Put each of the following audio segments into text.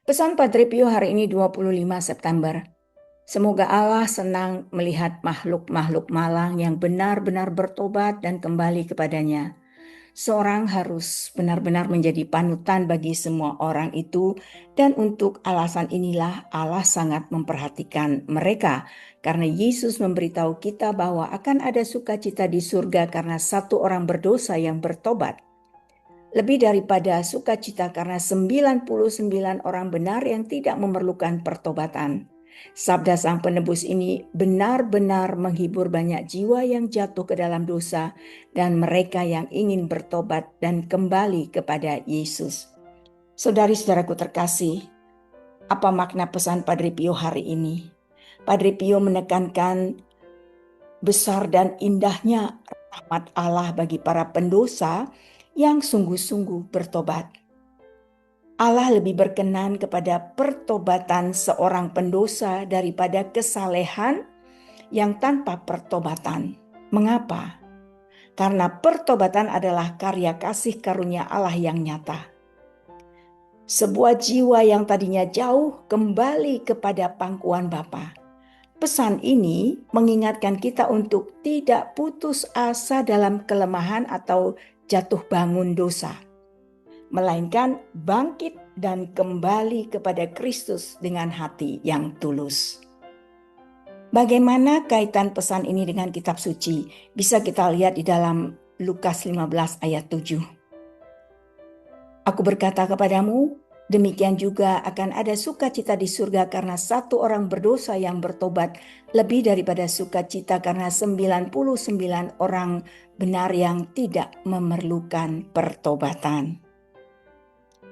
Pesan Padre Pio hari ini 25 September. Semoga Allah senang melihat makhluk-makhluk malang yang benar-benar bertobat dan kembali kepadanya. Seorang harus benar-benar menjadi panutan bagi semua orang itu, dan untuk alasan inilah Allah sangat memperhatikan mereka. Karena Yesus memberitahu kita bahwa akan ada sukacita di surga karena satu orang berdosa yang bertobat. Lebih daripada sukacita karena 99 orang benar yang tidak memerlukan pertobatan. Sabda Sang Penebus ini benar-benar menghibur banyak jiwa yang jatuh ke dalam dosa dan mereka yang ingin bertobat dan kembali kepada Yesus. Saudari-saudaraku terkasih, apa makna pesan Padre Pio hari ini? Padre Pio menekankan besar dan indahnya rahmat Allah bagi para pendosa yang sungguh-sungguh bertobat. Allah lebih berkenan kepada pertobatan seorang pendosa daripada kesalehan yang tanpa pertobatan. Mengapa? Karena pertobatan adalah karya kasih karunia Allah yang nyata. Sebuah jiwa yang tadinya jauh kembali kepada pangkuan Bapa. Pesan ini mengingatkan kita untuk tidak putus asa dalam kelemahan atau jatuh bangun dosa, melainkan bangkit dan kembali kepada Kristus dengan hati yang tulus. Bagaimana kaitan pesan ini dengan kitab suci? Bisa kita lihat di dalam Lukas 15 ayat 7. Aku berkata kepadamu, demikian juga akan ada sukacita di surga karena satu orang berdosa yang bertobat, lebih daripada sukacita karena 99 orang benar yang tidak memerlukan pertobatan.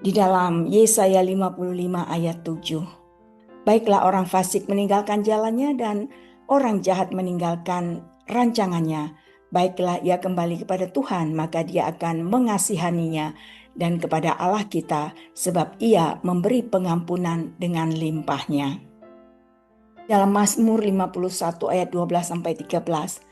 Di dalam Yesaya 55 ayat 7. Baiklah orang fasik meninggalkan jalannya dan orang jahat meninggalkan rancangannya. Baiklah ia kembali kepada Tuhan, maka dia akan mengasihaninya dan kepada Allah kita, sebab ia memberi pengampunan dengan limpahnya. Dalam Mazmur 51 ayat 12-13.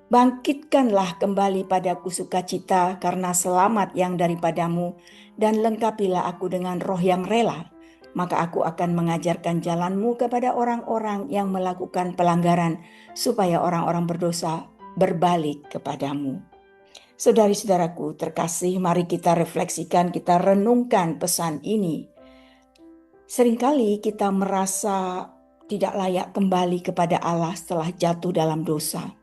Bangkitkanlah kembali padaku sukacita karena selamat yang daripadamu, dan lengkapilah aku dengan roh yang rela. Maka aku akan mengajarkan jalanmu kepada orang-orang yang melakukan pelanggaran, supaya orang-orang berdosa berbalik kepadamu. Saudari-saudaraku terkasih, mari kita refleksikan, kita renungkan pesan ini. Seringkali kita merasa tidak layak kembali kepada Allah setelah jatuh dalam dosa.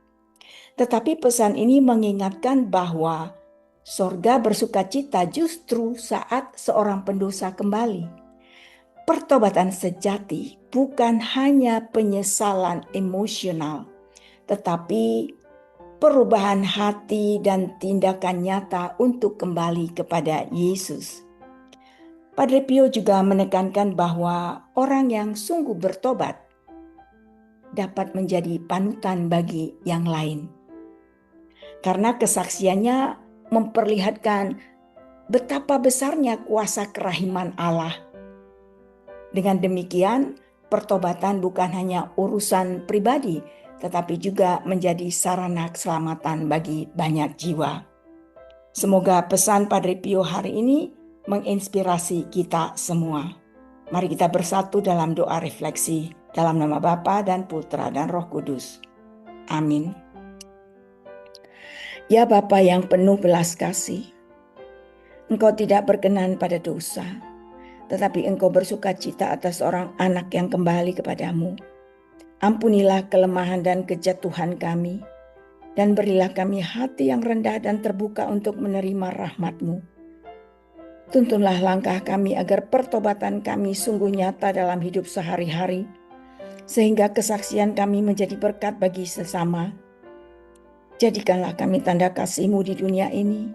Tetapi pesan ini mengingatkan bahwa sorga bersukacita justru saat seorang pendosa kembali. Pertobatan sejati bukan hanya penyesalan emosional, tetapi perubahan hati dan tindakan nyata untuk kembali kepada Yesus. Padre Pio juga menekankan bahwa orang yang sungguh bertobat dapat menjadi panutan bagi yang lain. Karena kesaksiannya memperlihatkan betapa besarnya kuasa kerahiman Allah. Dengan demikian, pertobatan bukan hanya urusan pribadi, tetapi juga menjadi sarana keselamatan bagi banyak jiwa. Semoga pesan Padre Pio hari ini menginspirasi kita semua. Mari kita bersatu dalam doa refleksi, dalam nama Bapa dan Putra dan Roh Kudus. Amin. Ya Bapa yang penuh belas kasih, Engkau tidak berkenan pada dosa, tetapi Engkau bersukacita atas orang anak yang kembali kepadamu. Ampunilah kelemahan dan kejatuhan kami, dan berilah kami hati yang rendah dan terbuka untuk menerima rahmat-Mu. Tuntunlah langkah kami agar pertobatan kami sungguh nyata dalam hidup sehari-hari, sehingga kesaksian kami menjadi berkat bagi sesama. Jadikanlah kami tanda kasih-Mu di dunia ini,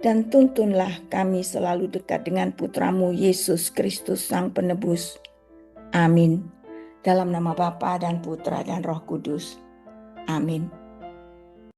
dan tuntunlah kami selalu dekat dengan Putra-Mu Yesus Kristus Sang Penebus. Amin. Dalam nama Bapa dan Putra dan Roh Kudus. Amin.